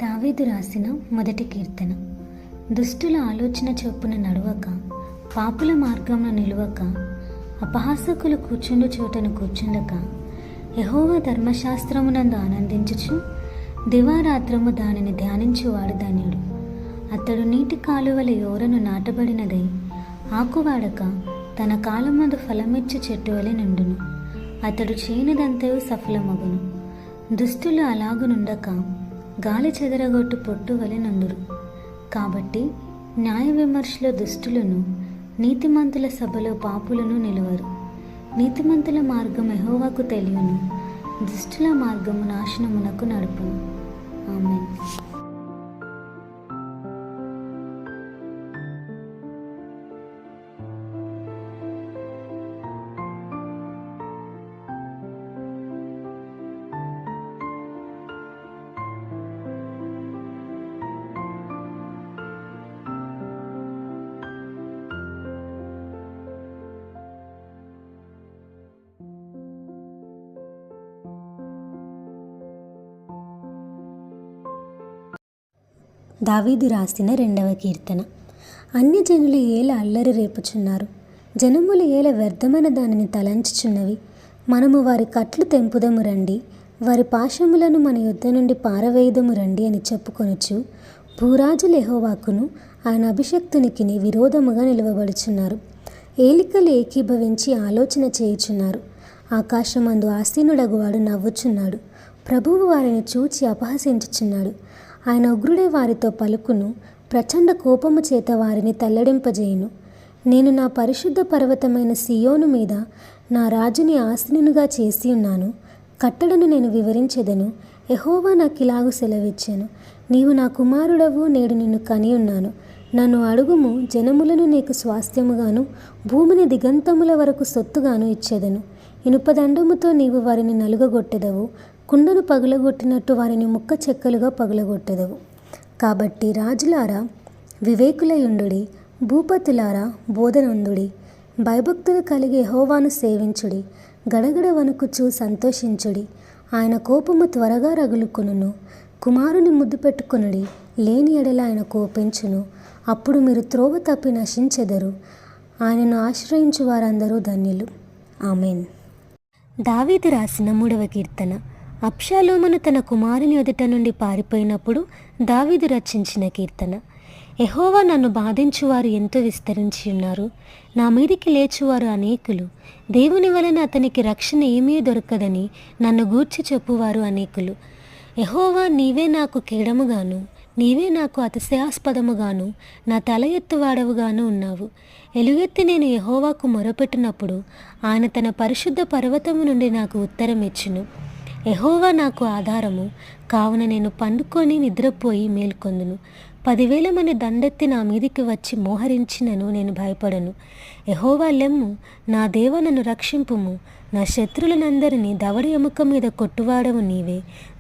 దావీదు రాసిన మొదటి కీర్తన. దుష్టుల ఆలోచన చొప్పున నడవక, పాపుల మార్గమున నిలువక, అపహాసకులు కూర్చుండు చోటను కూర్చుండక, యెహోవా ధర్మశాస్త్రమునందు ఆనందించుచు దివారాత్రము దానిని ధ్యానించువాడు ధన్యుడు. అతడు నీటి కాలువల యోరను నాటబడినదై ఆకువాడక తన కాలమందు ఫలమిచ్చు చెట్టు వలె నుండును. అతడు చేనుదంతయు సఫలమగును. దుష్టులు అలాగునుండక గాలి చెదరగొట్టు పొట్టు వలె నుండురు. కాబట్టి న్యాయ విమర్శలో దుష్టులను, నీతిమంతుల సభలో పాపులను నిలువరు. నీతిమంతుల మార్గం యెహోవాకు తెలియను, దుష్టుల మార్గము నాశనమునకు నడుపును. ఆమేన్. దావీదు రాసిన 2వ కీర్తన. అన్యజనులు ఏల అల్లరి రేపుచున్నారు, జనములు ఏల వ్యర్థమైన దానిని తలంచుచున్నవి. మనము వారి కట్లు తెంపుదము రండి, వారి పాశములను మన యుద్ధ నుండి పారవేయుదము రండి అని చెప్పుకొనుచు భూరాజులు యెహోవాకును ఆయన అభిషక్తునికిని విరోధముగా నిలువబడుచున్నారు. ఏలికలు ఏకీభవించి ఆలోచన చేయుచున్నారు. ఆకాశమందు ఆసీనుడగువాడు నవ్వుచున్నాడు. ప్రభువు వారిని చూచి అపహసించుచున్నాడు. ఆయన ఉగ్రుడే వారితో పలుకును, ప్రచండ కోపము చేత వారిని తల్లడింపజేయును. నేను నా పరిశుద్ధ పర్వతమైన సియోను మీద నా రాజుని ఆసీనునిగా చేసి ఉన్నాను. కట్టడను నేను వివరించెదను. యెహోవా నాకిలాగు సెలవిచ్చాను, నీవు నా కుమారుడవు, నేడు నిన్ను కని ఉన్నాను. నన్ను అడుగుము, జనములను నీకు స్వాస్థ్యముగాను భూమిని దిగంతముల వరకు సొత్తుగాను ఇచ్చేదను. ఇనుపదండముతో నీవు వారిని నలుగగొట్టెదవు, కుండను పగులగొట్టినట్టు వారిని ముక్క చెక్కలుగా పగులగొట్టెదవు. కాబట్టి రాజులారా వివేకులయుండుడి, భూపతులారా బోధనందుడి. భయభక్తులు కలిగి యెహోవాను సేవించుడి, గడగడ వణుకుచూ సంతోషించుడి. ఆయన కోపము త్వరగా రగులుకొనును. కుమారుని ముద్దు పెట్టుకొనుడి, లేని ఎడల ఆయన కోపించును. అప్పుడు మీరు త్రోవ తప్పి నశించెదరు. ఆయనను ఆశ్రయించు వారందరూ ధన్యులు. ఆమేన్. దావీదు రాసిన 3వ కీర్తన. అబ్షాలోమును తన కుమారుని ఎదుట నుండి పారిపోయినప్పుడు దావీదు రచించిన కీర్తన. యెహోవా నన్ను బాధించువారు ఎంతో విస్తరించి ఉన్నారు, నా మీదికి లేచువారు అనేకులు. దేవుని వలన అతనికి రక్షణ ఏమీ దొరకదని నన్ను గూర్చి చెప్పువారు అనేకులు. యెహోవా, నీవే నాకు కేడముగాను, నీవే నాకు అతిశయాస్పదముగాను, నా తల ఎత్తువాడవుగాను ఉన్నావు. ఎలుగెత్తి నేను యెహోవాకు మొరపెట్టినప్పుడు ఆయన తన పరిశుద్ధ పర్వతము నుండి నాకు ఉత్తరం ఇచ్చును. యెహోవా నాకు ఆధారము కావున నేను పండుకొని నిద్రపోయి మేల్కొందును. 10,000 మంది దండెత్తి నా మీదికి వచ్చి మోహరించినను నేను భయపడను. యెహోవా లెమ్ము, నా దేవ నన్ను రక్షింపుము. నా శత్రులనందరినీ దవడి ఎముక మీద కొట్టువాడవు నీవే,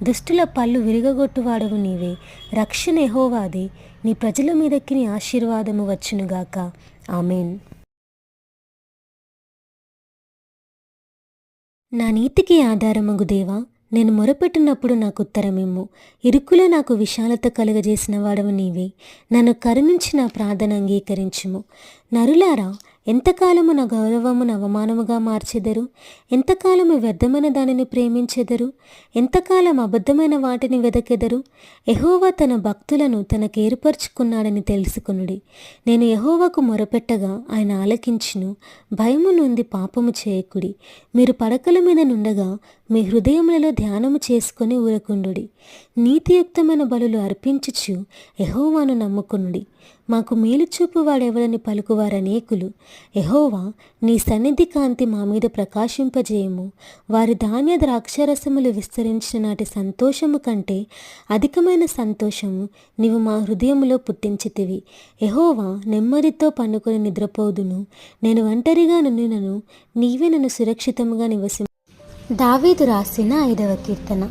దుష్టుల పళ్ళు విరగొట్టువాడవు నీవే. రక్షణ యెహోవాది, నీ ప్రజల మీదకి నీ ఆశీర్వాదము వచ్చునుగాక. ఆమేన్. నా నీతికి ఆధారమగు దేవా, నేను మొరపెట్టినప్పుడు నాకు ఉత్తరమిమ్ము. ఇరుకులో నాకు విశాలత కలుగజేసిన వాడవు నీవే. నన్ను కరుణించి నా ప్రార్థన అంగీకరించుము. నరులారా, ఎంతకాలము నా గౌరవమును అవమానముగా మార్చెదరు? ఎంతకాలము వ్యర్థమైన దానిని ప్రేమించెదరు? ఎంతకాలం అబద్ధమైన వాటిని వెదకెదరు? యెహోవా తన భక్తులను తనకు ఏర్పరచుకున్నాడని తెలుసుకొనుడి. నేను యెహోవాకు మొరపెట్టగా ఆయన ఆలకించును. భయము నొంది పాపము చేయకుడి. మీరు పడకల మీద నుండగా మీ హృదయములలో ధ్యానము చేసుకొని ఊరకుండుడి. నీతియుక్తమైన బలులు అర్పించుచు యెహోవాను నమ్ముకొనుడి. మాకు మేలుచూపు వాడెవరని పలుకువారనేకులు. యెహోవా, నీ సన్నిధి కాంతి మా మీద ప్రకాశింపజేయము. వారి ధాన్య ద్రాక్షరసములు విస్తరించిన నాటి సంతోషము కంటే అధికమైన సంతోషము నీవు మా హృదయములో పుట్టించితివి. యెహోవా, నెమ్మదితో పండుకొని నిద్రపోదును. నేను ఒంటరిగా నుండినను నీవే నన్ను సురక్షితముగా నివసి. దావీదు రాసిన 5వ కీర్తన.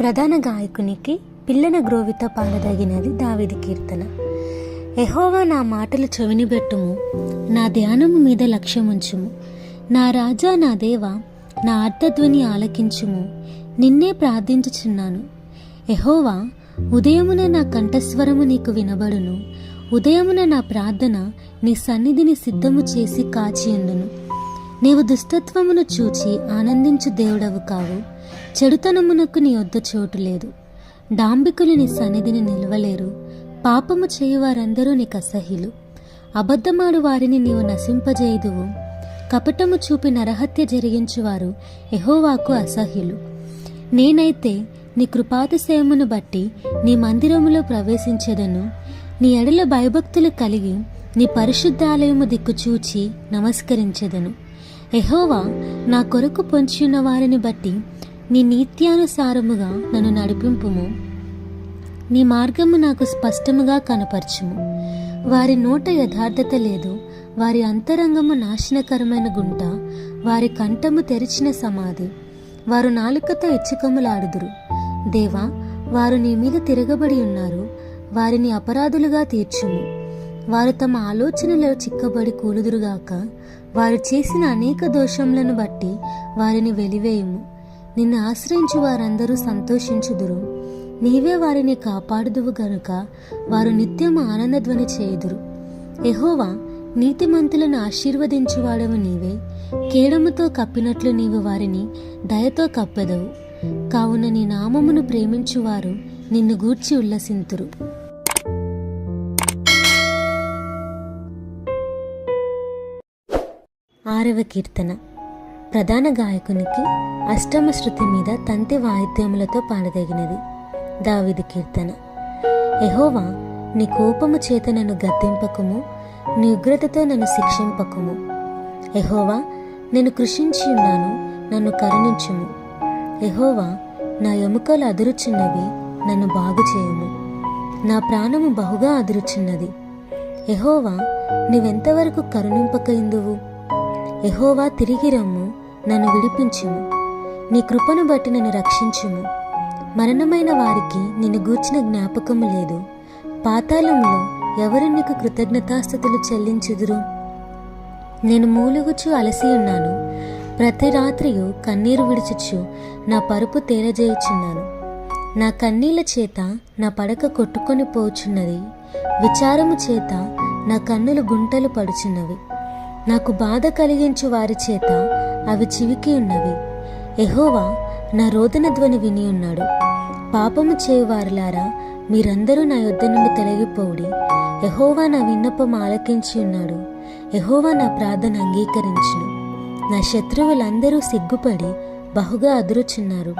ప్రధాన గాయకునికి పిల్లన గ్రోవితో పాడదగినది దావీదు కీర్తన. యెహోవా, నా మాటలు చెవినిబెట్టుము, నా ధ్యానము మీద లక్ష్యముంచుము. నా రాజా, నా దేవా, నా అర్థధ్వని ఆలకించుము. నిన్నే ప్రార్థించుచున్నాను. యెహోవా, ఉదయమున నా కంఠస్వరము నీకు వినబడును. ఉదయమున నా ప్రార్థన నీ సన్నిధిని సిద్ధము చేసి కాచియుండును. నీవు దుష్టత్వమును చూచి ఆనందించు దేవుడవు కావు. చెడుతనమునకు నీ వద్ద చోటు లేదు. డాంబికులు నీ సన్నిధిని నిలవలేరు. పాపము చేయువారందరూ నీకు అసహ్యులు. అబద్ధమాడు వారిని నీవు నశింపజేయుదువు. కపటము చూపి నరహత్య జరిగించువారు యెహోవాకు అసహ్యులు. నేనైతే నీ కృపాతిశయమును బట్టి నీ మందిరములో ప్రవేశించెదను. నీ ఎడల భయభక్తులు కలిగి నీ పరిశుద్ధాలయము దిక్కు చూచి నమస్కరించెదను. యెహోవా, నా కొరకు పొంచియున్న వారిని బట్టి నీ నీత్యానుసారముగా నన్ను నడిపింపుము. నీ మార్గము నాకు స్పష్టముగా కనపరచుము. వారి నోట యథార్థత లేదు. వారి అంతరంగము నాశనకరమైన గుంట. వారి కంఠము తెరిచిన సమాధి. వారు నాలుకతో ఇచ్చుకములాడుదురు. దేవా, వారు నీ మీద తిరగబడి ఉన్నారు. వారిని అపరాధులుగా తీర్చుము. వారు తమ ఆలోచనలో చిక్కబడి కూలుదురుగాక. వారు చేసిన అనేక దోషములను బట్టి వారిని వెలివేయుము. నిన్ను ఆశ్రయించు వారందరూ సంతోషించుదురు. నీవే వారిని కాపాడుదువు గనుక వారు నిత్యము ఆనందధ్వని చేయుదురు. యెహోవా, నీతిమంతులను ఆశీర్వదించువాడవు నీవే. కేడముతో కప్పినట్లు నీవు వారిని దయతో కప్పెదవు. కావున నీ నామమును ప్రేమించువారు నిన్ను గూర్చి ఉల్లసింతురు. ఆరవ కీర్తన. ప్రధాన గాయకునికి అష్టమ శృతి మీద తంతి వాయిద్యములతో పాడదగినది. దావీదు కీర్తన. యెహోవా, నీ కోపము చేత నన్ను గద్దింపకుము. నీ ఉగ్రతతో నన్ను శిక్షింపకుము. యెహోవా, నేను కృషించి ఉన్నాను, నన్ను కరుణించుము. యెహోవా, నా ఎముకలు అదురుచున్నవి, నన్ను బాగు చేయుము. నా ప్రాణము బహుగా అదురుచున్నది. యెహోవా, నీవెంతవరకు కరుణింపకయిందువు? యెహోవా, తిరిగి రమ్ము, నన్ను విడిపించుము. నీ కృపను బట్టి నన్ను రక్షించుము. మరణమైన వారికి నిన్ను గూర్చిన జ్ఞాపకము లేదు. పాతాళములో ఎవరు నీకు కృతజ్ఞతాస్తుతులు చెల్లించుదురు? నేను మూలుగుచు అలసి ఉన్నాను. ప్రతి రాత్రియు కన్నీరు విడుచుచు నా పరుపు తేరజేయుచున్నాను. నా కన్నీళ్ల చేత నా పడక కొట్టుకొని పోచున్నది. విచారము చేత నా కన్నులు గుంటలు పడుచున్నవి. నాకు బాధ కలిగించు వారి చేత అవి చివికి ఉన్నవి. యెహోవా నా రోదన ధ్వని విని ఉన్నాడు. పాపము చేయువారులారా, మీరందరూ నా యొద్ద నుండి తొలగిపోవుడి. యెహోవా నా విన్నపం ఆలకించి ఉన్నాడు. యెహోవా నా ప్రార్థన అంగీకరించును. నా శత్రువులందరూ సిగ్గుపడి బహుగా అదురుచున్నారు.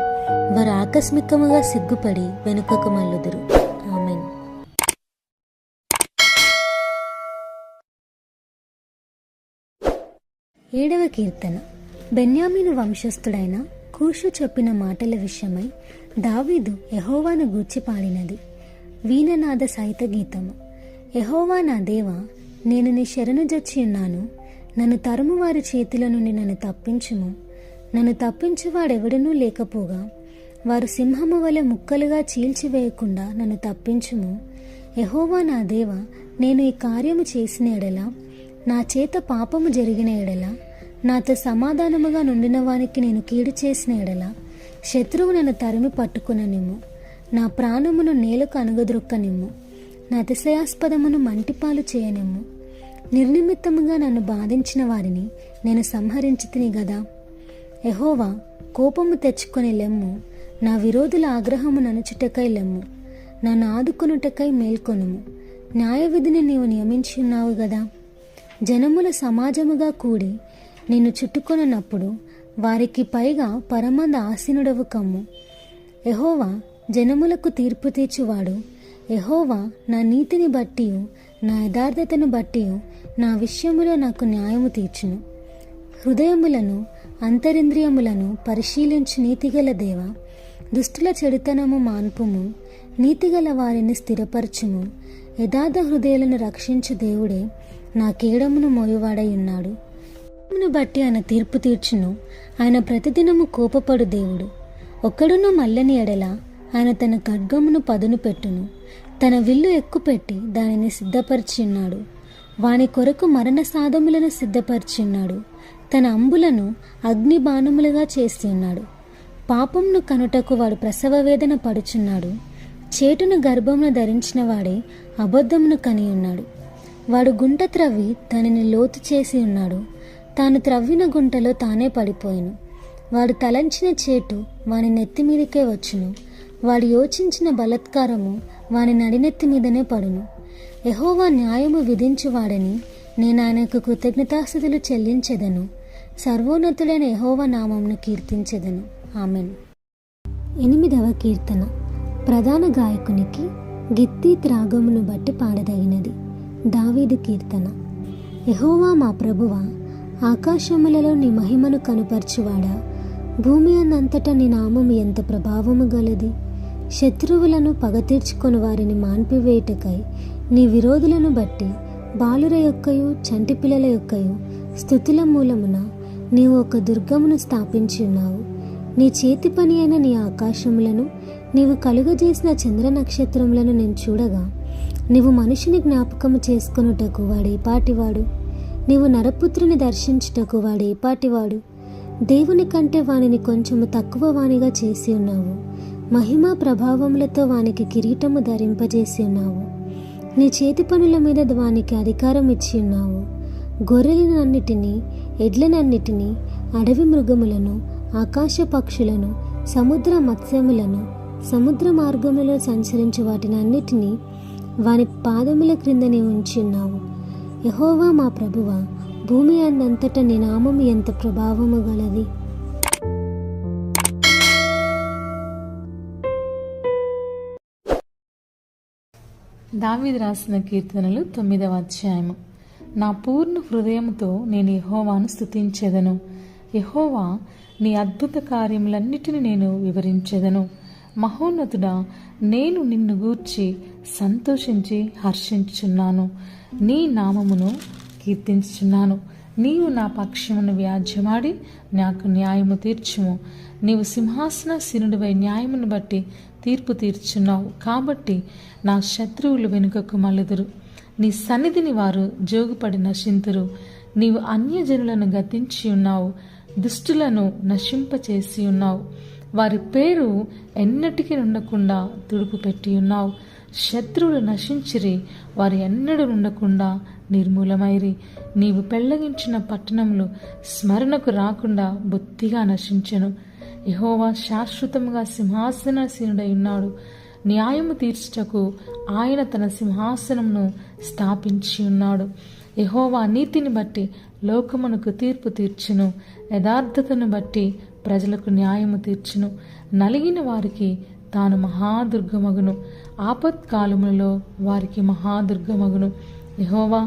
వారు ఆకస్మికముగా సిగ్గుపడి వెనుకకు మల్లుదురు. ఆమేన్. ఏడవ కీర్తన. బెన్యామీను వంశస్థుడైన కూషు చెప్పిన మాటల విషయమై దావీదు యెహోవాను గూర్చి పాడినది. వీణనాద సహిత గీతము. యెహోవా నా దేవా, నేను నీ శరణు జొచ్చి ఉన్నాను. నన్ను తరుము వారి చేతిలో నుండి నన్ను తప్పించుము. నన్ను తప్పించువాడెవడనూ లేకపోగా వారు సింహము వలె ముక్కలుగా చీల్చివేయకుండా నన్ను తప్పించుము. యెహోవా నా దేవా, నేను ఈ కార్యము చేసిన ఎడల, నా చేత పాపము జరిగిన ఎడల, నాతో సమాధానముగా నుండిన వానికి నేను కీడు చేసిన ఎడల, శత్రువు నన్ను తరిమి పట్టుకుననిమ్ము. నా ప్రాణమును నేలకు అనుగద్రొక్కనిమ్ము. నా అతిశయాస్పదమును మంటిపాలు చేయనిమ్ము. నిర్నిమిత్తముగా నన్ను బాధించిన వారిని నేను సంహరించితిని గదా. యెహోవా, కోపము తెచ్చుకొని లెమ్ము. నా విరోధుల ఆగ్రహము ననుచుటకై లెమ్ము. నన్ను ఆదుకొనుటకై మేల్కొనుము. న్యాయవిధిని నీవు నియమించి ఉన్నావు గదా. జనముల సమాజముగా కూడి నిన్ను చుట్టుకొనప్పుడు వారికి పైగా పరమంద ఆసీనుడవు కమ్ము. యెహోవా జనములకు తీర్పు తీర్చువాడు. యెహోవా నా నీతిని బట్టి, నా యథార్థతను బట్టి నా విషయములో నాకు న్యాయము తీర్చును. హృదయములను అంతరింద్రియములను పరిశీలించు నీతిగల దేవా, దుష్టుల చెడుతనము మాన్పుము. నీతిగల వారిని స్థిరపరచుము. యథార్థ హృదయాలను రక్షించు దేవుడే నా కేడమును మోయువాడై ఉన్నాడు. బట్టి ఆయన తీర్పు తీర్చును. ఆయన ప్రతిదినము కోపపడు దేవుడు. ఒక్కడును మల్లని ఎడల ఆయన తన ఖడ్గమును పదును పెట్టును. తన విల్లు ఎక్కుపెట్టి దానిని సిద్ధపరిచి ఉన్నాడు. వాని కొరకు మరణ సాధములను సిద్ధపరిచి ఉన్నాడు. తన అంబులను అగ్ని బాణములుగా చేసి ఉన్నాడు. పాపమును కనుటకు వాడు ప్రసవ వేదన పడుచున్నాడు. చేటును గర్భమున ధరించిన వాడే అబద్ధమును కని ఉన్నాడు. వాడు గుంట త్రవ్వి దానిని లోతు చేసి ఉన్నాడు. తాను త్రవ్విన గుంటలో తానే పడిపోయెను. వాడు తలంచిన చేటు వాని నెత్తి మీదకే వచ్చును. వాడు యోచించిన బలాత్కారము వాని నడినెత్తి మీదనే పడును. యెహోవా న్యాయము విధించువాడని నేను ఆయనకు కృతజ్ఞతాస్తుతులు చెల్లించెదను. సర్వోన్నతుడైన యెహోవా నామమును కీర్తించెదను. ఆమెన్. 8వ కీర్తన. ప్రధాన గాయకునికి గిత్తీత్ రాగమును బట్టి పాడదగినది. దావీదు కీర్తన. యెహోవా మా ప్రభువా, ఆకాశములలో నీ మహిమను కనుపరచువాడా, భూమి అందంతటా నీ నామము ఎంత ప్రభావము గలది. శత్రువులను పగ తీర్చుకొని వారిని మాన్పివేయుటకై నీ విరోధులను బట్టి బాలుర యొక్కయు చంటి పిల్లల యొక్కయు స్తుతుల మూలమున నీవు ఒక దుర్గమును స్థాపించి ఉన్నావు. నీ చేతి పని అయిన నీ ఆకాశములను, నీవు కలుగజేసిన చంద్ర నక్షత్రములను నేను చూడగా, నీవు మనిషిని జ్ఞాపకము చేసుకొనుటకు వాడేపాటివాడు? నీవు నరపుత్రుని దర్శించుటకు వాడేపాటివాడు? దేవుని కంటే వానిని కొంచెము తక్కువ వానిగా చేసి ఉన్నావు. మహిమా ప్రభావములతో వానికి కిరీటము ధరింపజేసి ఉన్నావు. నీ చేతి పనుల మీద వానికి అధికారం ఇచ్చి ఉన్నావు. గొర్రెలనన్నిటినీ, ఎడ్లనన్నిటినీ, అడవి మృగములను, ఆకాశ పక్షులను, సముద్ర మత్స్యములను, సముద్ర మార్గములో సంచరించు వాటిని అన్నిటినీ వాని పాదముల క్రింద నీవు ఉంచి ఉన్నావు. యెహోవా మా ప్రభువా, భూమి అందంతటా నీ నామము ఎంత ప్రభావము గలది. దావీదు రాసిన కీర్తనలు 9వ అధ్యాయము. నా పూర్ణ హృదయముతో నేను యెహోవాను స్తుతించెదను. యెహోవా, నీ అద్భుత కార్యములన్నిటిని నేను వివరించెదను. మహోన్నతుడా, నేను నిన్ను గూర్చి సంతోషించి హర్షించుచున్నాను. నీ నామమును కీర్తించుచున్నాను. నీవు నా పక్షమును వ్యాజ్యమాడి నాకు న్యాయము తీర్చుము. నీవు సింహాసనాసీనుడివై న్యాయమును బట్టి తీర్పు తీర్చున్నావు. కాబట్టి నా శత్రువులు వెనుకకు మళ్ళుదురు. నీ సన్నిధిని వారు జోగుపడి నశింతురు. నీవు అన్యజనులను గతించి ఉన్నావు, దుష్టులను నశింపచేసి ఉన్నావు. వారి పేరు ఎన్నటికీ ఉండకుండా తుడుపు పెట్టి ఉన్నావు. శత్రువులు నశించిరి, వారు ఎన్నడూ ఉండకుండా నిర్మూలమైరి. నీవు పెళ్లగించిన పట్టణములు స్మరణకు రాకుండా బొత్తిగా నశించెను. యెహోవా శాశ్వతముగా సింహాసనాసీనుడై ఉన్నాడు. న్యాయము తీర్చుటకు ఆయన తన సింహాసనమును స్థాపించి ఉన్నాడు. యెహోవా నీతిని బట్టి లోకమునకు తీర్పు తీర్చును. యథార్థతను బట్టి ప్రజలకు న్యాయము తీర్చును. నలిగిన వారికి తాను మహాదుర్గమగును. ఆపత్కాలములలో వారికి మహాదుర్గమగును. యెహోవా,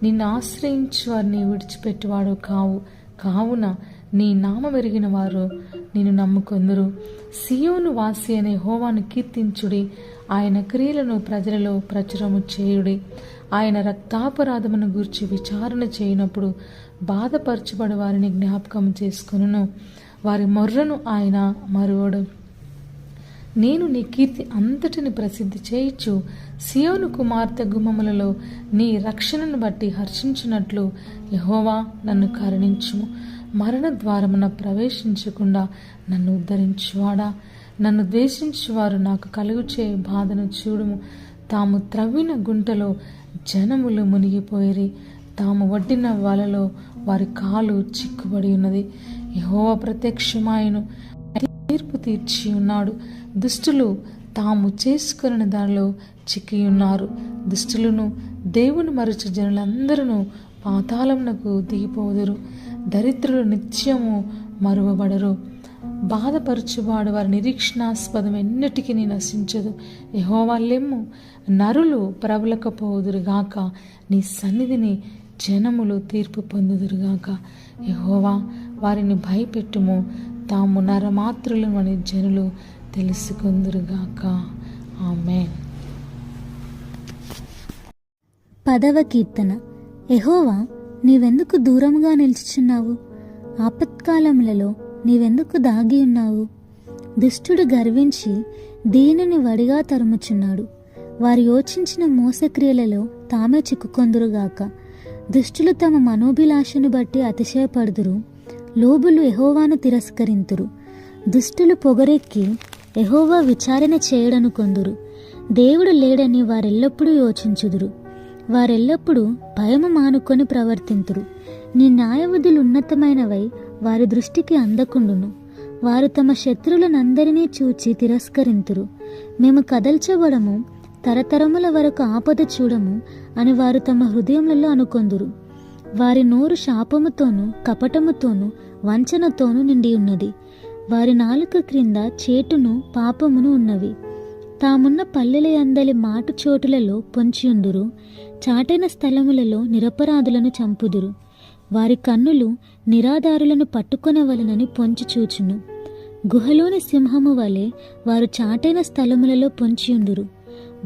నిన్ను ఆశ్రయించు వారిని విడిచిపెట్టువాడు కావు. కావున నీ నామమెరిగిన వారు నిన్ను నమ్ముకొందురు. సియోను వాసి అనే యెహోవాను కీర్తించుడి. ఆయన క్రియలను ప్రజలలో ప్రచురము చేయుడి. ఆయన రక్తాపరాధమును గూర్చి విచారణ చేయనప్పుడు బాధపరచబడి వారిని జ్ఞాపకం చేసుకొనును. వారి మొర్రను ఆయన మరువడు. నేను నీ కీర్తి అంతటిని ప్రసిద్ధి చేయుచు సియోను కుమార్తె గుమ్మములలో నీ రక్షణను బట్టి హర్షించినట్లు యెహోవా నన్ను కరుణించుము. మరణ ద్వారమున ప్రవేశించకుండా నన్ను ఉద్ధరించువాడా, నన్ను ద్వేషించువారు నాకు కలుగుచే బాధను చూడుము. తాము త్రవ్విన గుంటలో జనములు మునిగిపోయిరి, తాము వడ్డిన వలలో వారి కాలు చిక్కుబడి ఉన్నది. యెహోవా ప్రత్యక్షమాయను, తీర్పు తీర్చి ఉన్నాడు. దుష్టులు తాము చేసుకున్న దానిలో చిక్కి ఉన్నారు. దుష్టులను దేవుని మరచు జనులందరూ పాతాళమునకు దిగిపోదురు. దరిద్రులు నిత్యము మరువబడరు. బాధపరచువాడు వారి నిరీక్షణాస్పదం ఎన్నటికీ నశించదు. యెహోవా లెమ్ము, నరులు ప్రబలకపోదురుగాక. నీ సన్నిధిని జనములు తీర్పు పొందుదురుగాక. యెహోవా, వారిని భయపెట్టుము. తాము నరమాత్రులను అని జనులు తెలుసుకొందురుగాక. ఆమేన్. 10వ కీర్తన. యెహోవా, నీవెందుకు దూరముగా నిలుచుచున్నావు? ఆపత్కాలములలో నీవెందుకు దాగి ఉన్నావు? దుష్టుడు గర్వించి దీనిని వడిగా తరుముచున్నాడు. వారు యోచించిన మోసక్రియలలో తామే చిక్కుకొందురుగాక. దుష్టులు తమ మనోభిలాషను బట్టి అతిశయపడుదురు. లోబులు యెహోవాను తిరస్కరింతురు. దుష్టులు పొగరెక్కి యెహోవా విచారణ చేయడను కొందురు. దేవుడు లేడని వారెల్లప్పుడూ యోచించుదురు. వారెల్లప్పుడూ భయము మానుకొని ప్రవర్తింతురు. నీ న్యాయవిధులు ఉన్నతమైనవై వారి దృష్టికి అందకుండును. వారు తమ శత్రువులనందరినీ చూచి తిరస్కరింతురు. మేము కదల్చబడము, తరతరముల వరకు ఆపద చూడము అని వారు తమ హృదయములలో అనుకొందురు. వారి నోరు శాపముతోనూ కపటముతోనూ వంచనతోనూ నిండి ఉన్నది. వారి నాలుక క్రింద చేటును పాపమును ఉన్నవి. తామున్న పల్లెల యందలి మాటు చోటులలో పొంచియుందురు. చాటైన స్థలములలో నిరపరాధులను చంపుదురు. వారి కన్నులు నిరాధారులను పట్టుకొనవలనని పొంచి చూచును. గుహలోని సింహము వలె వారు చాటైన స్థలములలో పొంచియుందురు.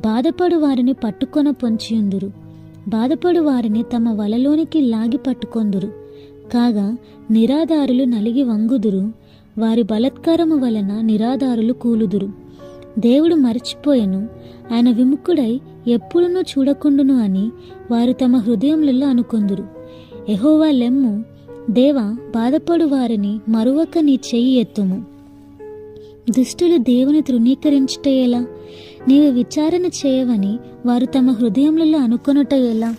బాధపడు వారిని పట్టుకొన పొంచియుందురు. బాధపడు వారిని తమ వలలోనికి లాగి పట్టుకొందురు. కాగా నిరాధారులు నలిగి వంగుదురు. వారి బలత్కారము వలన నిరాధారులు కూలుదురు. దేవుడు మరచిపోయెను, ఆయన విముఖుడై ఎప్పుడునూ చూడకుండును అని వారు తమ హృదయములలో అనుకొందురు. యెహోవా లెమ్ము, దేవా, బాధపడు వారిని మరువక నీ చెయ్యి ఎత్తుము. దుష్టులు దేవుని తృణీకరించుట ఎలా? నీవు విచారణ చేయవని వారు తమ హృదయములలో అనుకొనుట ఎలా?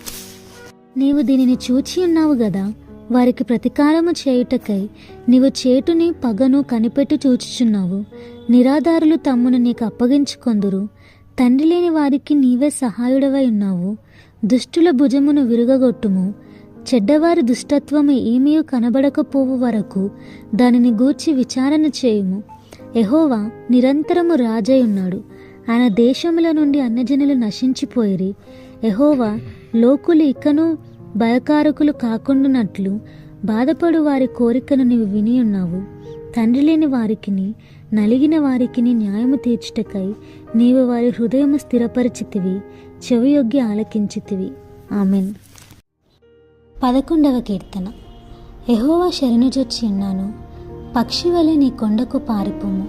నీవు దీనిని చూచి ఉన్నావు గదా. వారికి ప్రతీకారము చేయుటకై నీవు చేటుని పగను కనిపెట్టి చూచుచున్నావు. నిరాధారులు తమ్మును నీకు అప్పగించుకొందురు. తండ్రి లేని వారికి నీవే సహాయుడవై ఉన్నావు. దుష్టుల భుజమును విరుగగొట్టుము. చెడ్డవారి దుష్టత్వము ఏమీ కనబడకపోవు వరకు దానిని గూర్చి విచారణ చేయుము. యెహోవా నిరంతరము రాజై ఉన్నాడు. ఆయన దేశముల నుండి అన్యజనులు నశించిపోయిరి. యెహోవా లోకులు ఇకను భయకారకులు కాకుండానట్లు బాధపడు వారి కోరికను నీవు విని ఉన్నావు. తండ్రి లేని వారికిని నలిగిన వారికిని న్యాయము తీర్చుటకై నీవు వారి హృదయము స్థిరపరిచితివి, చెవియొగ్గి ఆలకించితివి. ఆమెన్. 11వ కీర్తన. యెహోవా శరణుజొచ్చి ఉన్నాను, పక్షి వలె నీ కొండకు పారిపోము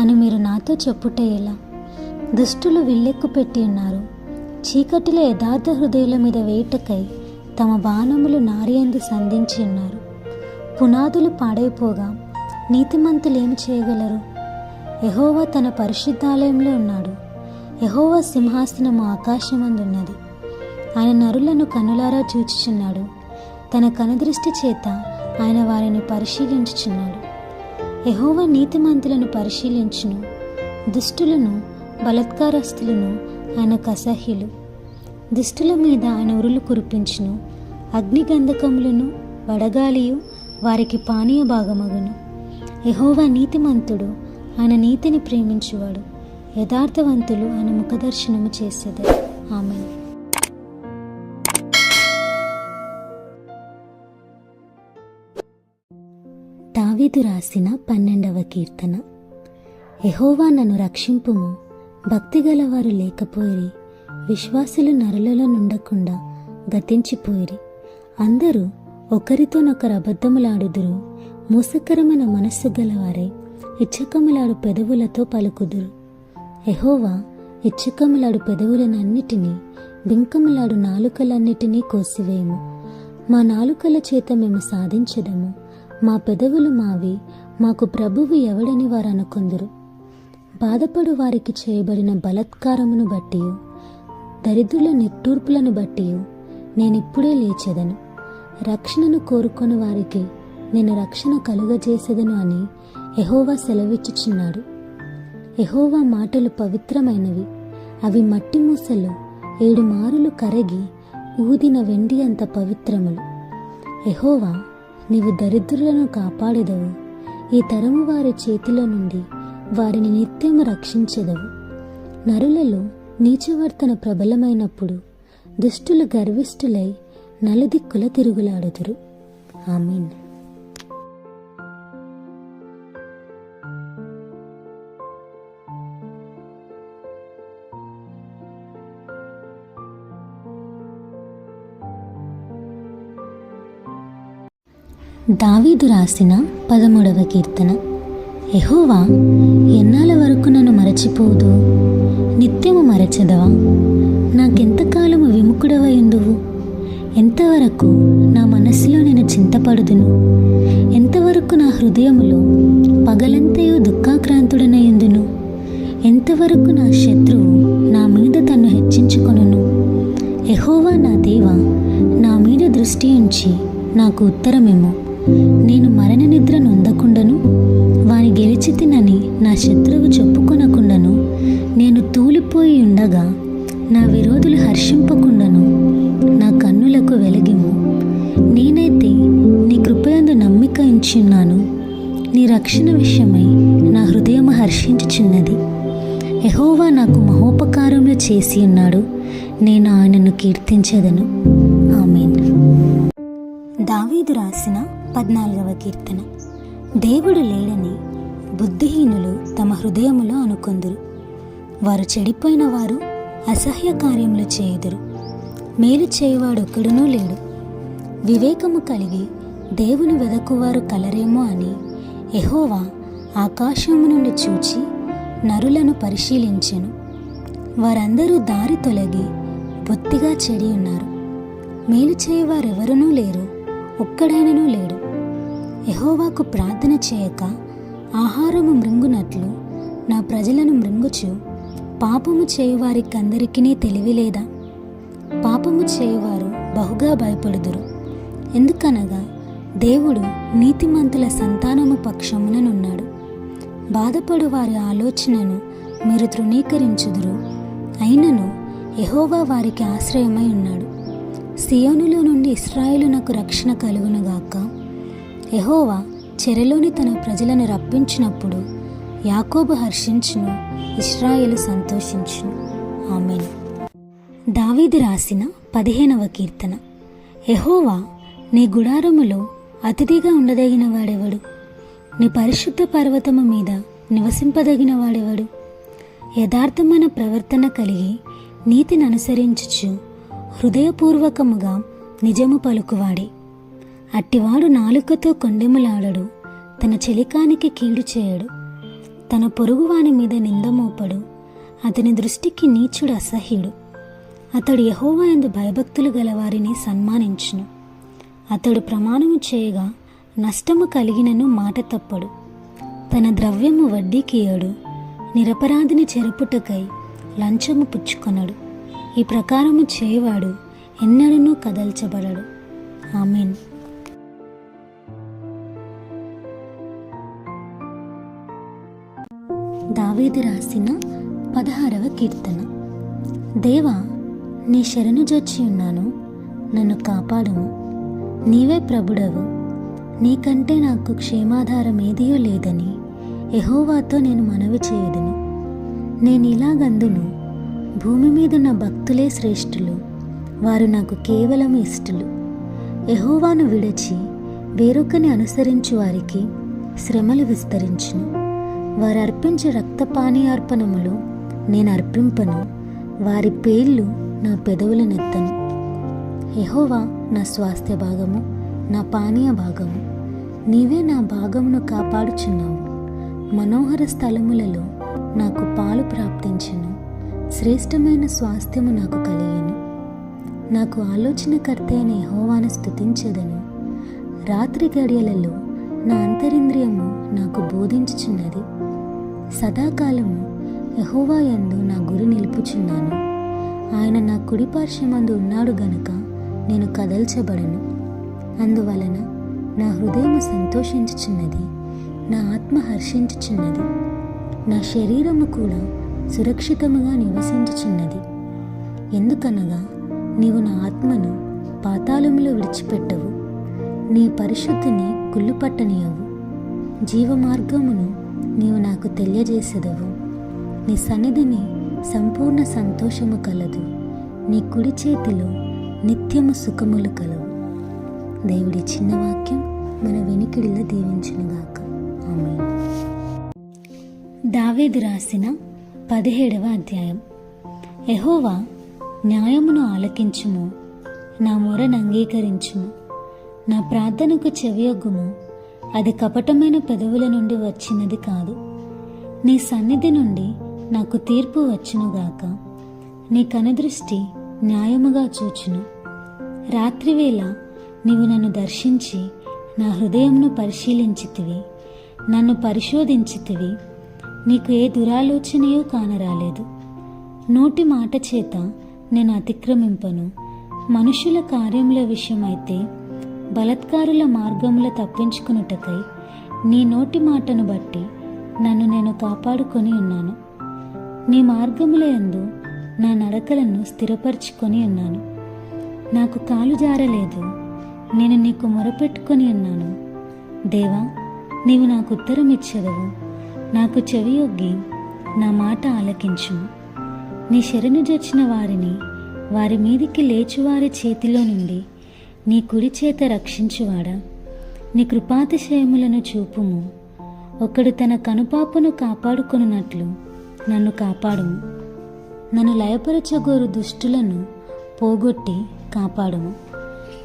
అని మీరు నాతో చెప్పుట ఎలా? దుష్టులు విల్లెక్కు పెట్టి ఉన్నారు. చీకటిలో యథార్థ హృదయుల మీద వేయుటకై తమ బాణములు నారియందు సంధించి ఉన్నారు. పునాదులు పాడైపోగా నీతిమంతులు ఏమి చేయగలరు? యెహోవా తన పరిశుద్ధాలయంలో ఉన్నాడు. యెహోవా సింహాసనము ఆకాశమందున్నది. ఆయన నరులను కనులారా చూచుచున్నాడు. తన కనుదృష్టి చేత ఆయన వారిని పరిశీలించుచున్నాడు. యెహోవా నీతిమంతులను పరిశీలించును. దుష్టులను బలత్కారస్తులను ఆయనకు అసహ్యులు. దుష్టుల మీద ఆయన ఉరులు కురిపించును. అగ్నిగంధకములను వడగాలియు వారికి పానీయ భాగమగును. యెహోవా నీతిమంతుడు, ఆయన నీతిని ప్రేమించువాడు. యథార్థవంతులు ఆయన ముఖదర్శనము చేసేది. ఆమేన్. దావీదు రాసిన 12వ కీర్తన. యెహోవా నన్ను రక్షింపుము, భక్తిగల వారు లేకపోయిరి. విశ్వాసులు నరులలో నుండకుండా గతించిపోయిరి. అందరూ ఒకరితోనొకరు అబద్ధములాడుదురు. మోసకరమైన మనస్సు గలవారై ఇచ్చకములాడు పెదవులతో పలుకుదురు. యెహోవా ఇచ్చకములాడు పెదవులనన్నిటినీ, బింకములాడు నాలుకలన్నిటినీ కోసివేయము. మా నాలుకల చేత మేము సాధించెదము. మా పెదవులు మావి, మాకు ప్రభువు ఎవడని వారు అనుకొందురు. బాధపడు వారికి చేయబడిన బలత్కారమును బట్టి, దరిద్రుల నిట్టూర్పులను బట్టి నేనిప్పుడే లేచెదను. రక్షణను కోరుకొని వారికి నేను రక్షణ కలుగజేసేదను అని యెహోవా సెలవిచ్చుచున్నాడు. యెహోవా మాటలు పవిత్రమైనవి. అవి మట్టి మూసలో 7 మారులు కరగి ఊదిన వెండి అంత పవిత్రములు. యెహోవా, నీవు దరిద్రులను కాపాడెదవు. ఈ తరము వారి చేతిలో నుండి వారిని నిత్యము రక్షించెదవు. నరులలో నీచవర్తన ప్రబలమైనప్పుడు దుష్టులు గర్విష్ఠులై నలుదిక్కుల తిరుగులాడుదురు. ఆమేన్. దావీదు రాసిన 13వ కీర్తన. యెహోవా, ఎన్నాళ్ళ వరకు నన్ను మరచిపోదు? నిత్యము మరచెదవా? నాకెంతకాలము విముఖుడవయుందువు? ఎంతవరకు నా మనస్సులో నేను చింతపడుదును? ఎంతవరకు నా హృదయములో పగలంతయు దుఃఖాక్రాంతుడనయుందును? ఎంతవరకు నా శత్రువు నా మీద తన్ను హెచ్చించుకొనును? యెహోవా నా దేవా, నా మీద దృష్టి ఉంచి నాకు ఉత్తరమిమ్ము. నేను మరణ నిద్ర నొందకుండను, వాని గెలిచి తినని నా శత్రువు చెప్పుకొనకుండను. నేను తూలిపోయి ఉండగా నా విరోధులు హర్షింపకుండను. నా కన్నులకు వెలిగిమ్ము. నేనైతే నీ కృపయందు నమ్మిక ఉంచున్నాను. నీ రక్షణ విషయమై నా హృదయము హర్షించుచున్నది. యెహోవా నాకు మహోపకారములు చేసి ఉన్నాడు, నేను ఆయనను కీర్తించెదను. ఆమేన్. దావీదు రాసిన 14వ కీర్తన. దేవుడు లేడని బుద్ధిహీనులు తమ హృదయములో అనుకొందురు. వారు చెడిపోయిన వారు అసహ్య కార్యములు చేయుదురు. మేలు చేయువాడొక్కడునూ లేడు. వివేకము కలిగి దేవుని వెదకువారు కలరేమో అని యెహోవా ఆకాశము నుండి చూచి నరులను పరిశీలించెను. వారందరూ దారి తొలగి బొత్తిగా చెడి ఉన్నారు. మేలు చేయువారెవరునూ లేరు, ఒక్కడైననూ లేడు. యెహోవాకు ప్రార్థన చేయక ఆహారము మృంగునట్లు నా ప్రజలను మృంగుచు పాపము చేయువారికందరికీ తెలివిలేదా? పాపము చేయువారు బహుగా భయపడుదురు. ఎందుకనగా దేవుడు నీతిమంతుల సంతానము పక్షముననున్నాడు. బాధపడు వారి ఆలోచనను మీరు తృణీకరించుదురు. అయినను యెహోవా వారికి ఆశ్రయమై ఉన్నాడు. సియోనులో నుండి ఇశ్రాయేలునకు రక్షణ కలుగునుగాక. యెహోవా చెరలోని తన ప్రజలను రప్పించినప్పుడు యాకోబు హర్షించును, ఇశ్రాయేలు సంతోషించును. ఆమేన్. దావీదు రాసిన 15వ కీర్తన. యెహోవా, నీ గుడారములో అతిథిగా ఉండదగిన వాడెవడు? నీ పరిశుద్ధ పర్వతము మీద నివసింపదగిన వాడెవడు? యథార్థమైన ప్రవర్తన కలిగి నీతిని అనుసరించుచు హృదయపూర్వకముగా నిజము పలుకువాడే. అట్టివాడు నాలుకతో కొండెములాడడు, తన చెలికానికి కీడు చేయడు. తన పొరుగువాని మీద నిందమోపడు. అతని దృష్టికి నీచుడు అసహ్యుడు. అతడు యెహోవా యందు భయభక్తులు గలవారిని సన్మానించును. అతడు ప్రమాణము చేయగా నష్టము కలిగినను మాట తప్పడు. తన ద్రవ్యము వడ్డీకియడు. నిరపరాధిని చెరుపుటకై లంచము పుచ్చుకొనడు. ఈ ప్రకారము చేయవాడు ఎన్నడూనూ కదల్చబడడు. ఆమేన్. దావీదు రాసిన 16వ కీర్తన. దేవా, నీ శరణు జొచ్చి ఉన్నాను, నన్ను కాపాడుము. నీవే ప్రభుడవు. నీకంటే నాకు క్షేమాధారం ఏదియో లేదని యెహోవాతో నేను మనవి చేయుదును. నేను ఇలాగందును, భూమి మీదున్న భక్తులే శ్రేష్ఠులు, వారు నాకు కేవలం ఇష్టలు. యెహోవాను విడిచి వేరొకని అనుసరించు వారికి శ్రమలు విస్తరించును. వారు అర్పించే రక్తపానీయార్పణములు నేను అర్పింపను. వారి పేర్లు నా పెదవులనెత్తను. యెహోవా నా స్వాస్థ్య భాగము, నా పానీయ భాగము. నీవే నా భాగమును కాపాడుచున్నావు. మనోహర స్థలములలో నాకు పాలు ప్రాప్తించెను. శ్రేష్టమైన స్వాస్థ్యము నాకు కలిగెను. నాకు ఆలోచనకర్త అయిన యెహోవాను స్తుతించెదను. రాత్రి గడియలలో నా అంతరింద్రియము నాకు బోధించుచున్నది. సదాకాలము యెహోవా యందు నా గురి నిలుపుచున్నాను. ఆయన నా కుడిపార్శ్వమందు ఉన్నాడు గనుక నేను కదల్చబడను. అందువలన నా హృదయము సంతోషించుచున్నది, నా ఆత్మ హర్షించుచున్నది. నా శరీరము కూడా సురక్షితముగా నివసించుచున్నది. ఎందుకనగా నీవు నా ఆత్మను పాతాళములో విడిచిపెట్టవు, నీ పరిశుద్ధిని కుళ్ళుపట్టనీయవు. జీవమార్గమును నీవు నాకు తెలియజేసెదవు. నీ సన్నిధిని సంపూర్ణ సంతోషము కలదు. నీ కుడి చేతిలో నిత్యము సుఖములు కలవు. దేవుడి చిన్న వాక్యం మన వెనుకిడిలో దీవించునుగాక. ఆమేన్. దావీదు రాసిన 17వ అధ్యాయం. యెహోవా, న్యాయమును ఆలకించుము, నా మొరను అంగీకరించుము. నా ప్రార్థనకు చెవియొగ్గుము, అది కపటమైన పెదవుల నుండి వచ్చినది కాదు. నీ సన్నిధి నుండి నాకు తీర్పు వచ్చునుగాక. నీ కనుదృష్టి న్యాయముగా చూచును. రాత్రివేళ నీవు నన్ను దర్శించి నా హృదయమును పరిశీలించితివి, నన్ను పరిశోధించితివి. నీకు ఏ దురాలోచనయో కానరాలేదు. నోటి మాట చేత నేను అతిక్రమింపను. మనుషుల కార్యముల విషయమైతే బలత్కారుల మార్గముల తప్పించుకొనుటకై నీ నోటి మాటను బట్టి నన్ను నేను కాపాడుకొని ఉన్నాను. నీ మార్గముల యందు నా నడకలను స్థిరపరచుకొని ఉన్నాను. నాకు కాలు జారలేదు. నేను నీకు మొరపెట్టుకొని ఉన్నాను. దేవా, నీవు నాకు ఉత్తరం ఇచ్చెదవు. నాకు చెవియొగ్గి నా మాట ఆలకించుము. నీ శరణు జొచ్చిన వారిని వారి మీదికి లేచువారి చేతిలో నుండి నీ కుడి చేత రక్షించువాడా, నీ కృపాతిశయములను చూపుము. ఒకడు తన కనుపాపను కాపాడుకొనున్నట్లు నన్ను కాపాడుము. నన్ను లయపరచగోరు దుష్టులను పోగొట్టి కాపాడుము.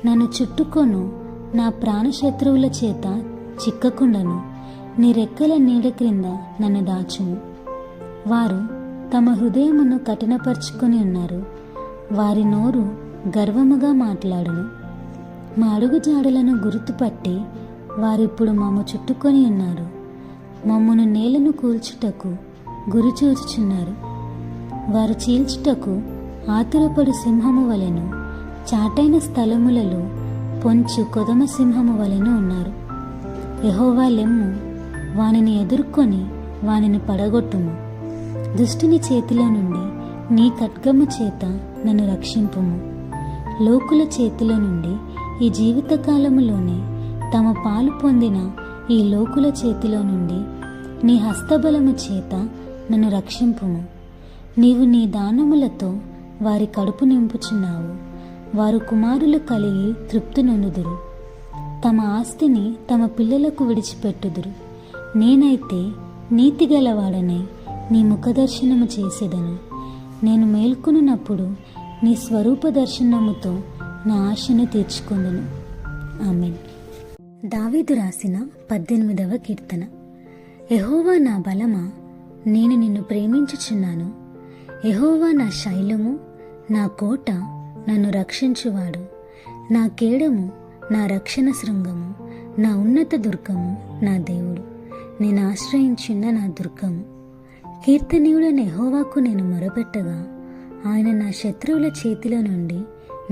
నన్ను చుట్టుకొను నా ప్రాణశత్రువుల చేత చిక్కకుండను. నీ రెక్కల నీడ క్రింద నన్ను దాచుము. వారు తమ హృదయమును కఠినపరుచుకొని ఉన్నారు. వారి నోరు గర్వముగా మాట్లాడును. మా అడుగుజాడలను గుర్తుపట్టి వారిప్పుడు మమ్ము చుట్టుకొని ఉన్నారు. మమ్మను నేలను కూల్చుటకు గురిచూచుచున్నారు. వారు చీల్చుటకు ఆతురపడు సింహము వలెను, చాటైన స్థలములలో పొంచు కొదమ సింహము వలెను ఉన్నారు. యెహోవా లెమ్ము, వానిని ఎదుర్కొని వానిని పడగొట్టుము. దుష్టుని చేతిలో నుండి నీ ఖడ్గము చేత నన్ను రక్షింపుము. లోకుల చేతిలో నుండి ఈ జీవితకాలములోనే తమ పాలు పొందిన ఈ లోకుల చేతిలో నుండి నీ హస్తబలము చేత నన్ను రక్షింపుము. నీవు నీ దానములతో వారి కడుపు నింపుచున్నావు. వారు కుమారులు కలిగి తృప్తి నొందుదురు. తమ ఆస్తిని తమ పిల్లలకు విడిచిపెట్టుదురు. నేనైతే నీతిగలవాడనై నీ ముఖదర్శనము చేసేదను. నేను మేల్కొనున్నప్పుడు నీ స్వరూప దర్శనముతో నా ఆశను తీర్చుకొందును. ఆమేన్. దావీదు రాసిన 18వ కీర్తన. యెహోవా నా బలమా, నేను నిన్ను ప్రేమించుచున్నాను. యెహోవా నా శైలము, నా కోట, నన్ను రక్షించువాడు. నా కేడము, నా రక్షణ శృంగము, నా ఉన్నత దుర్గము, నా దేవుడు, నేను ఆశ్రయించిన నా దుర్గము. కీర్తనీయుడైన యెహోవాకు నేను మొరపెట్టగా ఆయన నా శత్రువుల చేతిలో నుండి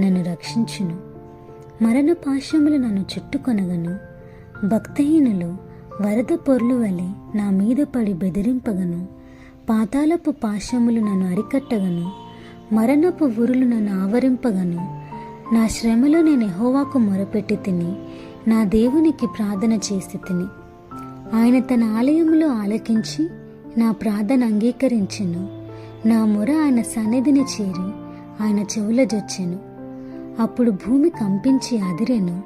నన్ను రక్షించును. మరణ పాశములు నన్ను చుట్టుకొనగను. భక్తిహీనులు వరద పొర్లు వలె నా మీద పడి బెదిరింపగను. పాతాళపు పాశములు నన్ను అరికట్టగను. మరణపు ఉరులు నన్ను ఆవరింపగను. నా శ్రమలో నేను యెహోవాకు మొరపెట్టి తిని నా దేవునికి ప్రార్థన చేసి తిని. ఆయన తన ఆలయములో ఆలకించి నా ప్రార్థన అంగీకరించెను. నా మొర ఆయన సన్నిధిని చేరి ఆయన చెవుల జొచ్చెను. అప్పుడు భూమి కంపించి అదిరెను,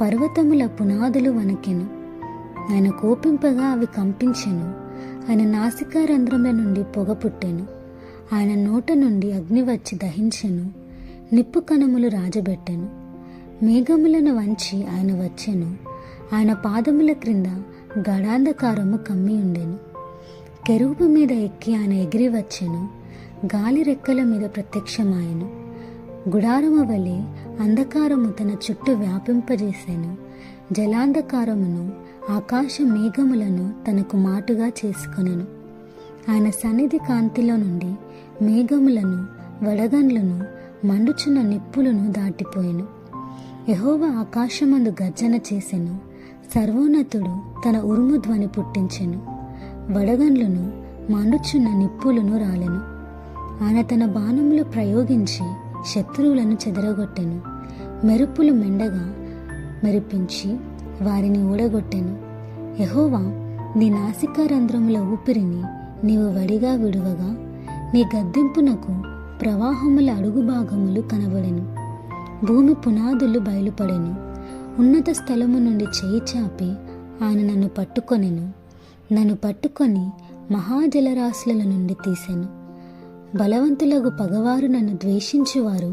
పర్వతముల పునాదులు వణకెను. ఆయన కోపింపగా అవి కంపించెను. ఆయన నాసికారంధ్రముల నుండి పొగ పుట్టెను. ఆయన నోట నుండి అగ్ని వచ్చి దహించెను. నిప్పు కణములు రాజబెట్టెను. మేఘములను వంచి ఆయన వచ్చెను. ఆయన పాదముల క్రింద గడాంధకారము కమ్మి ఉండెను. కెరూబు మీద ఎక్కి ఆయన ఎగిరి వచ్చెను. గాలి రెక్కల మీద ప్రత్యక్షమాయెను. గుడారము వలె అంధకారము తన చుట్టూ వ్యాపింపజేసెను. జలాంధకారమును ఆకాశ మేఘములను తనకు మాటుగా చేసుకొనెను. ఆయన సన్నిధి కాంతిలో నుండి మేఘములను, వడగండ్లను, మండుచున్న నిప్పులను దాటిపోయెను. యెహోవా ఆకాశమందు గర్జన చేసెను. సర్వోన్నతుడు తన ఉరుము ధ్వని పుట్టించెను. వడగండ్లను, మండుచున్న నిప్పులను రాలెను. ఆయన తన బాణములు ప్రయోగించి శత్రువులను చెదరగొట్టెను. మెరుపులు మెండగా మెరిపించి వారిని ఊడగొట్టెను. యెహోవా, నీ నాసికారంధ్రముల ఊపిరిని నీవు వడిగా విడువగా నీ గద్దింపునకు ప్రవాహముల అడుగు భాగములు కనబడెను. భూమి పునాదులు బయలుపడెను. ఉన్నత స్థలము నుండి చేయి చాపి ఆయన నన్ను పట్టుకొనెను. నన్ను పట్టుకొని మహాజలరాశుల నుండి తీసెను. బలవంతులకు పగవారు నన్ను ద్వేషించువారు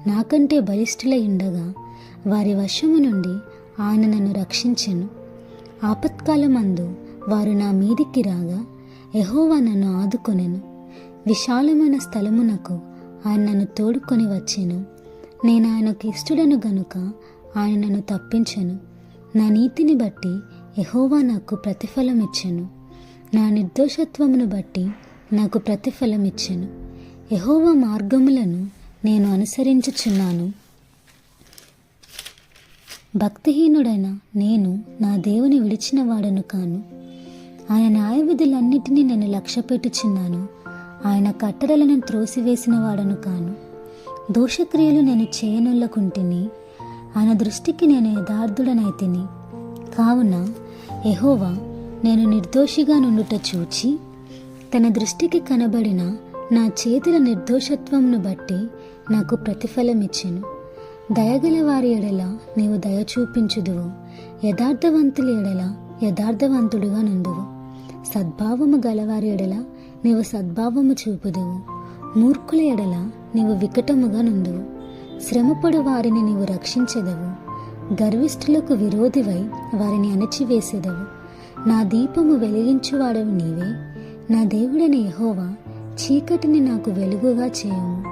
నాకంటే బలిష్ఠులై ఉండగా వారి వశము నుండి ఆయన నన్ను రక్షించెను. ఆపత్కాలమందు వారు నా మీదికి రాగా యెహోవా నన్ను ఆదుకొనెను. విశాలమైన స్థలమునకు ఆయన నన్ను తోడుకొని వచ్చెను. నేను ఆయనకు ఇష్టడను గనుక ఆయన నన్ను తప్పించెను. నా నీతిని బట్టి యెహోవా నాకు ప్రతిఫలం ఇచ్చెను. నా నిర్దోషత్వమును బట్టి నాకు ప్రతిఫలం ఇచ్చెను. యెహోవా మార్గములను నేను అనుసరించుచున్నాను. భక్తిహీనుడైన నేను నా దేవుని విడిచిన వాడను కాను. ఆయన న్యాయవిధులన్నిటినీ నేను లక్ష్యపెట్టుచున్నాను. ఆయన కట్టడలను త్రోసివేసిన వాడను కాను. దోషక్రియలు నేను చేయనొల్లకుంటిని. ఆయన దృష్టికి నేను యథార్థుడనైతిని. కావున యెహోవా నేను నిర్దోషిగా నుండుట చూచి తన దృష్టికి కనబడిన నా చేతుల నిర్దోషత్వమును బట్టి నాకు ప్రతిఫలం ఇచ్చెను. దయగల వారి ఎడల నీవు దయ చూపించుదువు. యథార్థవంతుల ఎడల యథార్థవంతుడుగా నుండువు. సద్భావము గలవారి ఎడల నీవు సద్భావము చూపుదువు. మూర్ఖుల ఎడల నీవు వికటముగా నుండువు. శ్రమపడు వారిని నీవు రక్షించెదవు. గర్విష్ఠులకు విరోధివై వారిని అణచివేసెదవు. నా దీపము వెలిగించువాడవు నీవే. నా దేవుడైన యెహోవా చీకటిని నాకు వెలుగుగా చేయుము.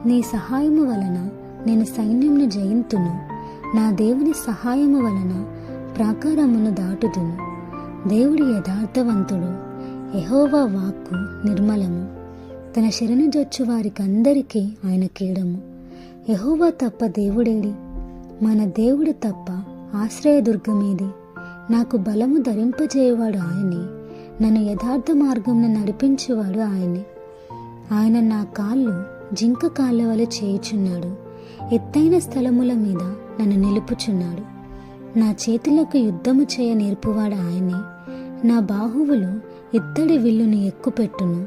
నీ సహాయము వలన నేను సైన్యమును జయింతును. నా దేవుని సహాయము వలన ప్రాకారమును దాటుదును. దేవుడు యథార్థవంతుడు. యెహోవా వాక్కు నిర్మలము. తన శరణుజొచ్చు వారికందరికీ ఆయన కీడము. యెహోవా తప్ప దేవుడేడి? మన దేవుడు తప్ప ఆశ్రయదుర్గమేది? నాకు బలము ధరింపజేయవాడు ఆయనే. నన్ను యథార్థ మార్గంను నడిపించేవాడు ఆయనే. ఆయన నా కాళ్ళు జింక కాళ్ళ వలె చేయుచున్నాడు. ఎత్తైన స్థలముల మీద నన్ను నిలుపుచున్నాడు. నా చేతులకు యుద్ధము చేయ నేర్పువాడు ఆయనే. నా బాహువులు ఇత్తడి విల్లుని ఎక్కుపెట్టును.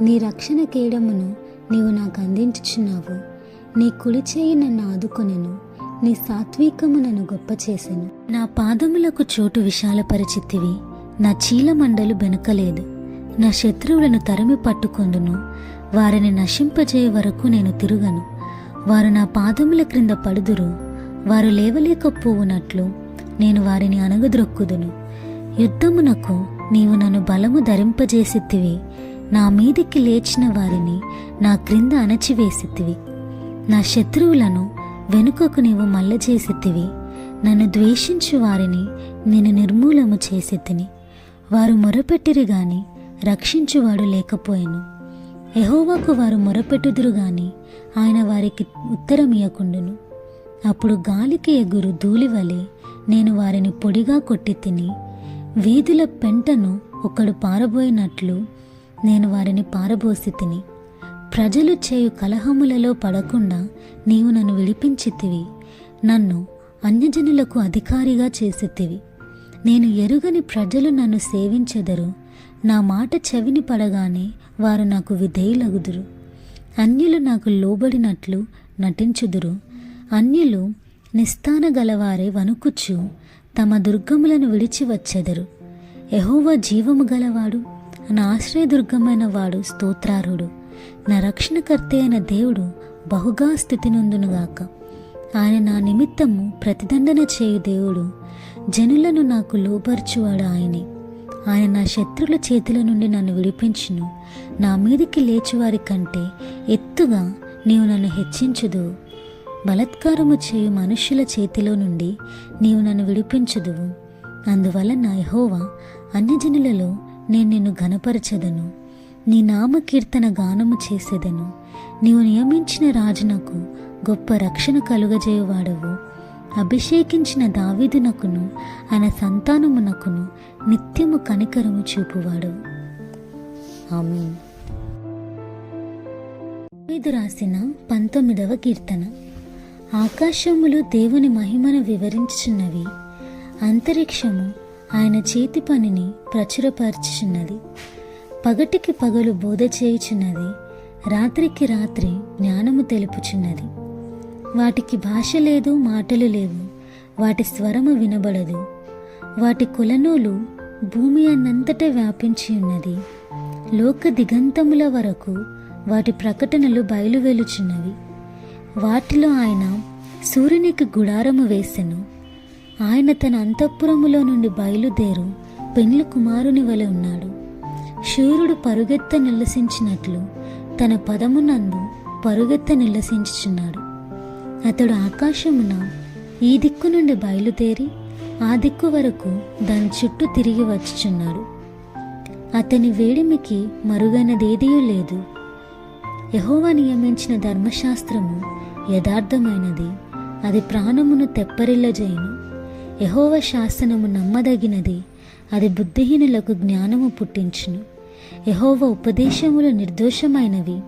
నీ రక్షణ కేడమును నీవు నాకు అందించుచున్నావు. నీ కుడి చేయి నన్ను ఆదుకొనెను. నీ సాత్వికము నన్ను గొప్ప చేసెను. నా పాదములకు చోటు విశాలపరిచితివి. నా చీలమండలు బెనకలేదు. నా శత్రువులను తరిమి పట్టుకొందును. వారిని నశింపజేయ వరకు నేను తిరుగను. వారు నా పాదముల క్రింద పడుదురు. వారు లేవలేకపోవునట్లు నేను వారిని అణగద్రొక్కుదును. యుద్ధమునకు నీవు నన్ను బలము ధరింపజేసితివి. నా మీదికి లేచిన వారిని నా క్రింద అణచివేసితివి. నా శత్రువులను వెనుకకు నీవు మల్లజేసితివి. నన్ను ద్వేషించు వారిని నేను నిర్మూలము చేసితిని. వారు మొరపెట్టిరి గాని రక్షించువాడు లేకపోయెను. యెహోవాకు వారు మొరపెట్టుదురు గాని ఆయన వారికి ఉత్తరమియకుండును. అప్పుడు గాలికి ఎగురు ధూళివలె నేను వారిని పొడిగా కొట్టి తిని, వీధుల పెంటను ఒకడు పారబోయినట్లు నేను వారిని పారబోసి తిని. ప్రజలు చేయు కలహములలో పడకుండా నీవు నన్ను విడిపించితివి. నన్ను అన్యజనులకు అధికారిగా చేసితివి. నేను ఎరుగని ప్రజలు నన్ను సేవించెదరు. నా మాట చెవిని పడగానే వారు నాకు విధేయులగుదురు. అన్యులు నాకు లోబడినట్లు నటించుదురు. అన్యులు నిస్తాన గలవారే వణుకుచు తమ దుర్గములను విడిచి వచ్చెదరు. యెహోవా జీవము గలవాడు, నా ఆశ్రయదుర్గమైన వాడు స్తోత్రార్హుడు. నా రక్షణకర్త అయిన దేవుడు బహుగా స్తుతి నొందునుగాక. ఆయన నా నిమిత్తము ప్రతిదండన చేయు దేవుడు. జనులను నాకు లోబర్చువాడు ఆయనే. ఆయన నా శత్రుల చేతుల నుండి నన్ను విడిపించును. నా మీదికి లేచువారి కంటే ఎత్తుగా నీవు నన్ను హెచ్చించుదువు. బలాత్కారము చేయు మనుష్యుల చేతిలో నుండి నీవు నన్ను విడిపించుదువు. అందువలన యెహోవా అన్యజనులలో నేను నిన్ను ఘనపరచెదను. నీ నామకీర్తన గానము చేసేదను. నీవు నియమించిన రాజునకు గొప్ప రక్షణ కలుగజేయువాడవు. అభిషేకించిన దావీదునకును ఆయన సంతానమునకును నిత్యము కనికరము చూపువాడవు. ఆమేన్. దావీదు రాసిన 19వ కీర్తన. ఆకాశములు దేవుని మహిమను వివరించుచున్నవి. అంతరిక్షము ఆయన చేతి పనిని ప్రచురపరచుచున్నది. పగటికి పగలు బోధ చేయుచున్నది. రాత్రికి రాత్రి జ్ఞానము తెలుపుచున్నది. వాటికి భాష లేదు, మాటలు లేవు. వాటి స్వరము వినబడదు. వాటి కులనూలు భూమి అన్నంతటా వ్యాపించి ఉన్నది. లోక దిగంతముల వరకు వాటి ప్రకటనలు బయలువెలుచున్నవి. వాటిలో ఆయన సూర్యునికి గుడారము వేసెను. ఆయన తన అంతఃపురములో నుండి బయలుదేరు పెండ్లి కుమారుని వలె ఉన్నాడు. శూరుడు పరుగెత్త నిల్లసించినట్లు తన పదమునందు పరుగెత్త నిల్లసించుచున్నాడు. అతడు ఆకాశమున ఈ దిక్కు నుండి బయలుదేరి ఆ దిక్కు వరకు దాని చుట్టూ తిరిగి వచ్చుచున్నాడు. అతని వేడిమికి మరుగైనదేదియూ లేదు. యెహోవా నియమించిన ధర్మశాస్త్రము యథార్థమైనది, అది ప్రాణమును తెప్పరిల్లజేయును. యెహోవా శాసనము నమ్మదగినది, అది బుద్ధిహీనులకు జ్ఞానము పుట్టించును. యెహోవా ఉపదేశములు నిర్దోషమైనవి,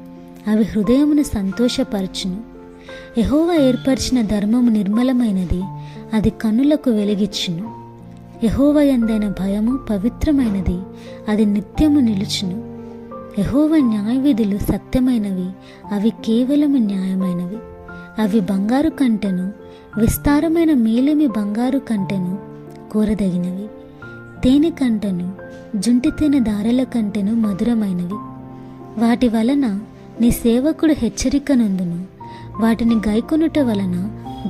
అవి హృదయమును సంతోషపరచును. యెహోవా ఏర్పరిచిన ధర్మము నిర్మలమైనది, అది కన్నులకు వెలిగిచ్చును. యెహోవా యందైన భయము పవిత్రమైనది, అది నిత్యము నిలుచును. యెహోవా న్యాయవిధులు సత్యమైనవి, అవి కేవలము న్యాయమైనవి. అవి బంగారు కంటెను, విస్తారమైన మేలిమి బంగారు కంటెను కోరదగినవి. తేనె కంటెను, జుంటి తేనె దారెల కంటెను మధురమైనవి. వాటి వలన నీ సేవకుడు హెచ్చరిక నొందును. వాటిని గైకొనుట వలన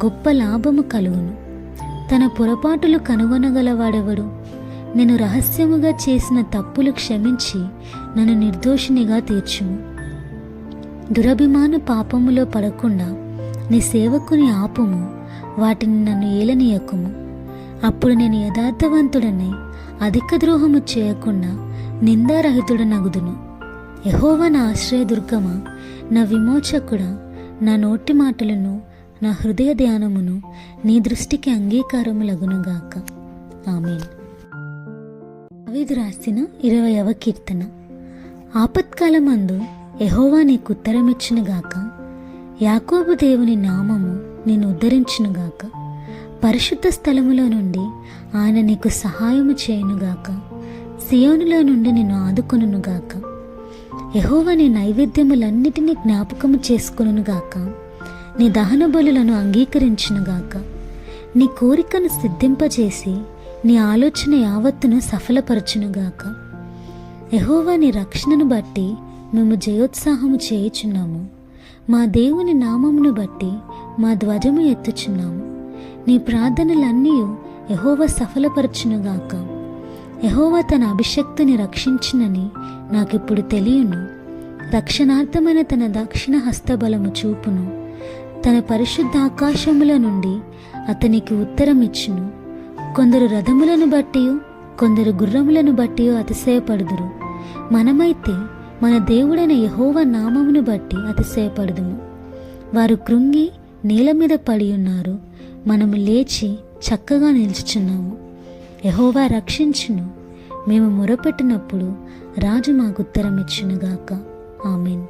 గొప్ప లాభము కలుగును. తన పొరపాటులు కనుగొనగలవాడెవడు? నేను రహస్యముగా చేసిన తప్పులు క్షమించి నన్ను నిర్దోషినిగా తీర్చుము. దురభిమాన పాపములో పడకుండా నీ సేవకుని ఆపుము, వాటిని నన్ను ఏలనీయకుము. అప్పుడు నేను యథార్థవంతుడనై అధిక ద్రోహము చేయకుండా నిందారహితుడనగుదును. యెహోవా నా ఆశ్రయదుర్గమా, నా విమోచకుడా, నా నోటి మాటలను నా హృదయ ధ్యానమును నీ దృష్టికి అంగీకారములగునుగాక. ఆమేన్. దావీదు రాసిన 20వ కీర్తన. ఆపత్కాలమందు యెహోవా నీకు ఉత్తరమిచ్చునుగాక. యాకోబు దేవుని నామము నిన్ను ఉద్ధరించునుగాక. పరిశుద్ధ స్థలములో నుండి ఆయన నీకు సహాయము చేయునుగాక. సియోనులో నుండి నిన్ను ఆదుకొనుగాక. యెహోవా నీ నైవేద్యములన్నిటినీ జ్ఞాపకము చేసుకొనుగాక. నీ దహన బలులను అంగీకరించునుగాక. నీ కోరికను సిద్ధింపజేసి నీ ఆలోచన యావత్తును సఫలపరచునుగాక. యెహోవా నీ రక్షణను బట్టి మేము జయోత్సాహము చేయుచున్నాము. మా దేవుని నామమును బట్టి మా ధ్వజము ఎత్తుచున్నాము. నీ ప్రార్థనలన్నీ యెహోవా సఫలపరచునుగాక. యెహోవా తన అభిషక్తుని రక్షించునని నాకిప్పుడు తెలియను. రక్షణార్థమైన తన దక్షిణ హస్తబలము చూపును. తన పరిశుద్ధ ఆకాశముల నుండి అతనికి ఉత్తరమిచ్చును. కొందరు రథములను బట్టి, కొందరు గుర్రములను బట్టి అతిశయపడుదురు. మనమైతే మన దేవుడైన యెహోవా నామమును బట్టి అతిశయపడుదుము. వారు కృంగి నేల మీద పడి ఉన్నారు, మనము లేచి చక్కగా నిలుచుచున్నాము. యెహోవా రక్షించును. మేము మొరపెట్టినప్పుడు రాజు మాకు ఉత్తరమిచ్చునుగాక. ఆమేన్.